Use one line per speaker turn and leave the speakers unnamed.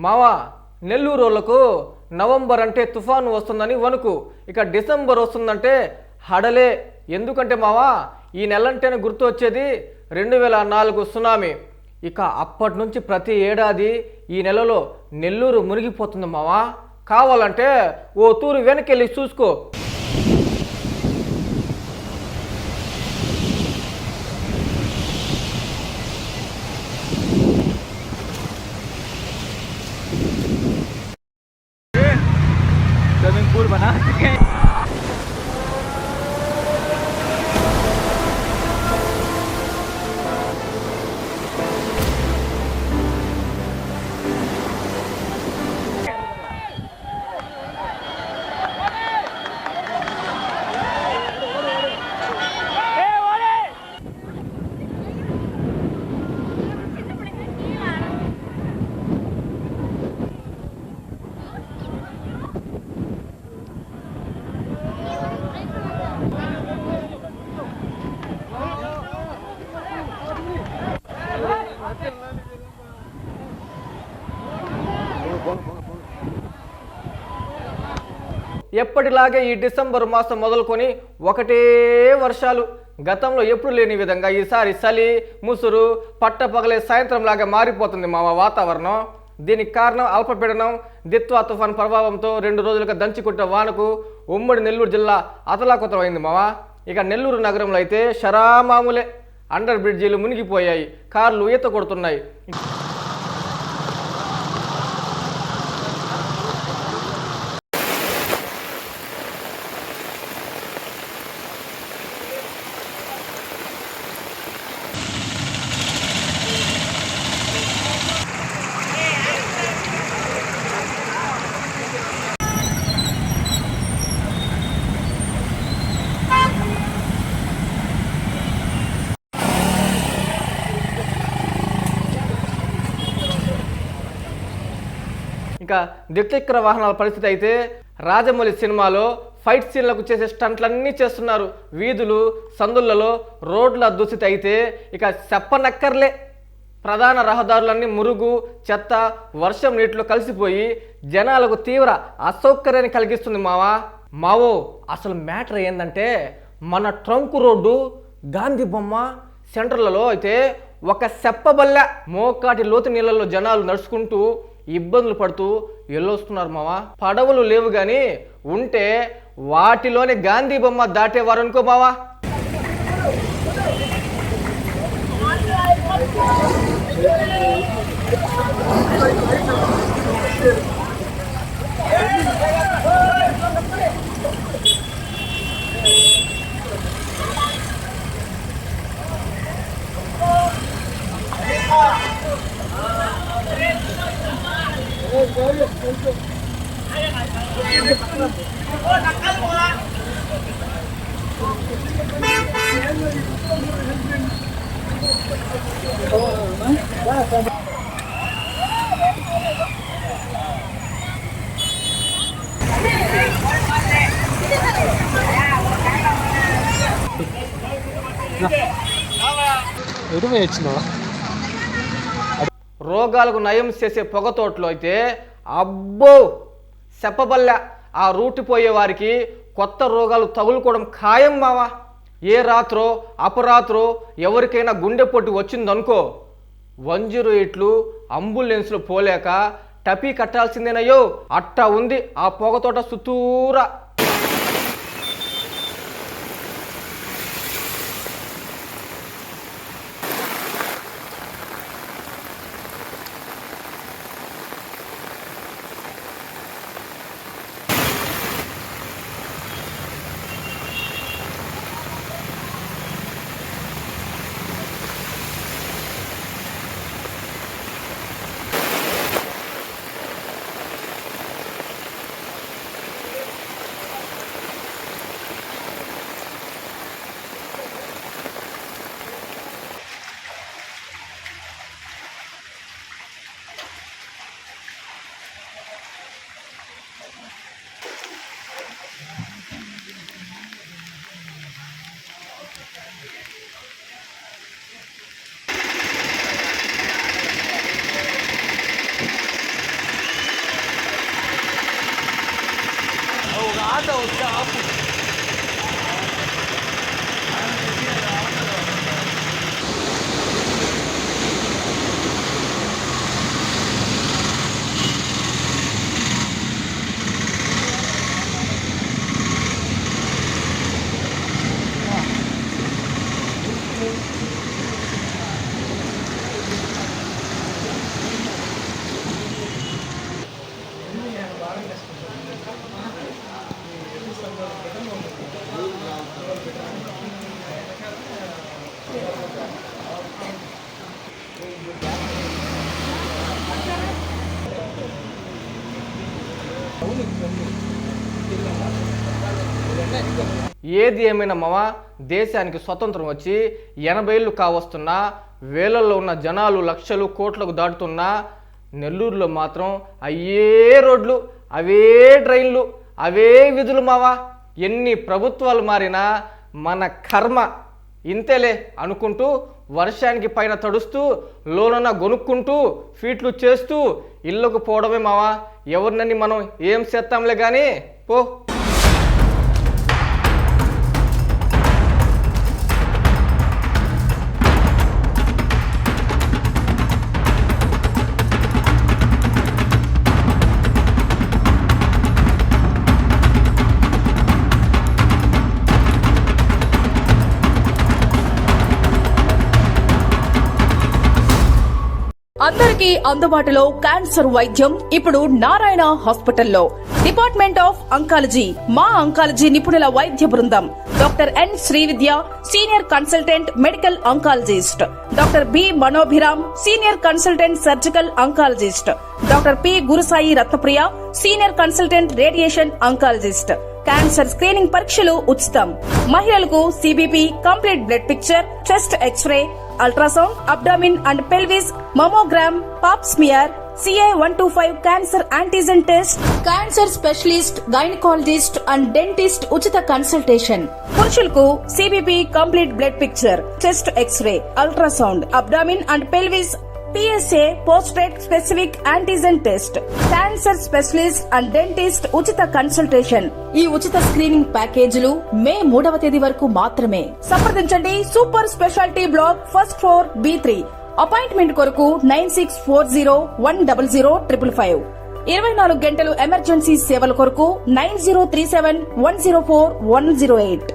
మావా నెల్లూరులకు నవంబర్ అంటే తుఫాను వస్తుందని వణుకు, ఇక డిసెంబర్ వస్తుందంటే హడలే. ఎందుకంటే మావా ఈ నెలంటేనే గుర్తు వచ్చేది 2004 సునామీ. ఇక అప్పటి నుంచి ప్రతి ఏడాది ఈ నెలలో నెల్లూరు మునిగిపోతుంది మావా. కావాలంటే ఓ తూరు వెనకెళ్ళి చూసుకో.
स्विमिंग पूल बना चुके हैं।
ఎప్పటిలాగే ఈ డిసెంబర్ మాసం మొదలుకొని ఒకటే వర్షాలు. గతంలో ఎప్పుడు లేని విధంగా ఈసారి చలి, ముసురు, పట్టపగలే సాయంత్రం లాగా మారిపోతుంది మా వాతావరణం. దీనికి కారణం అల్పపీడనం దిత్వా తుఫాన్ ప్రభావంతో 2 రోజులుగా దంచికొట్టిన వానకు ఉమ్మడి నెల్లూరు జిల్లా అతలాకుతలమైంది మావా. ఇక నెల్లూరు నగరంలో అయితే షరామామూలే, అండర్ బ్రిడ్జీలు మునిగిపోయాయి, కార్లు ఈత కొడుతున్నాయి. ఇంకా ద్విచక్ర వాహనాల పరిస్థితి అయితే రాజమౌళి సినిమాలో ఫైట్ సీన్లకు చేసే స్టంట్లన్నీ చేస్తున్నారు. వీధులు సందులలో రోడ్ల దుస్థితి అయితే ఇక చెప్పనక్కర్లే. ప్రధాన రహదారులన్నీ మురుగు, చెత్త, వర్షం నీటిలో కలిసిపోయి జనాలకు తీవ్ర అసౌకర్యాన్ని కలిగిస్తుంది మావో. అసలు మ్యాటర్ ఏంటంటే మన ట్రంక్ రోడ్డు, గాంధీ బొమ్మ సెంటర్లలో అయితే ఒక సెప్పబల్ల మోకాటి లోతు నీళ్ళల్లో జనాలు నడుచుకుంటూ ఇబ్బందులు పడుతూ వెళ్ళొస్తున్నారు మావా. పడవలు లేవు కానీ ఉంటే వాటిలోనే గాంధీ బొమ్మ దాటేవారు అనుకో మావా. రోగాలకు నయం చేసే పొగతోటలో అయితే అబ్బో చెప్పబల్ల. ఆ రూట్ పోయే వారికి కొత్త రోగాలు తగులుకోవడం ఖాయం మావా. ఏ రాత్రో అపరాత్రో ఎవరికైనా గుండెపోటు వచ్చిందనుకో 108 అంబులెన్స్లు పోలేక టపీ కట్టాల్సిందేనయ్యో. అట్టా ఉంది ఆ పొగతోట సుతూరా.
ఆటో వస్తే ఆపు.
ఏది ఏమైనా మామ, దేశానికి స్వతంత్రం వచ్చి 80 ఏళ్ళు కావస్తున్నా, వేలల్లో ఉన్న జనాలు లక్షలు కోట్లకు దాటుతున్నా నెల్లూరులో మాత్రం అయ్యే రోడ్లు, అవే ట్రైన్లు, అవే విధులు మావా. ఎన్ని ప్రభుత్వాలు మారినా మన కర్మ ఇంతేలే అనుకుంటూ వర్షానికి పైన తడుస్తూ లోనన్న గొనుక్కుంటూ ఫీట్లు చేస్తూ ఇళ్ళకు పోవడమే మావా. ఎవరినని మనం ఏం చేస్తాంలే కానీ పో.
అందరికీ అందుబాటులో క్యాన్సర్ వైద్యం ఇప్పుడు నారాయణ హాస్పిటల్లో. డిపార్ట్మెంట్ ఆఫ్ అంకాలజీ, మా అంకాలజీ నిపుణుల వైద్య బృందం. Doctor N Srividya, senior consultant medical oncologist. Doctor B Manobhiram, senior consultant surgical oncologist. Doctor P Gurusai Ratnapriya, senior consultant radiation oncologist. Cancer screening పరీక్షలు ఉచితం. మహిళలకు CBP, complete blood picture, chest x ray, ultrasound, abdomen and pelvis, mammogram, pap smear, CA-125 cancer antigen test, cancer specialist, gynaecologist and dentist ఉచిత consultation. పురుషులకు CBP, complete blood picture, chest x ray, ultrasound, abdomen and pelvis, PSA పోస్ట్రేట్ specific antigen test, cancer specialist and dentist ఉచిత consultation. ఈ ఉచిత screening ప్యాకేజీలు మే 3వ తేదీ వరకు మాత్రమే. సంప్రదించండి super speciality block, first floor, B3. Appointment కొరకు 9640100555. 24 గంటలు ఎమర్జెన్సీ సేవల కొరకు 9037104108.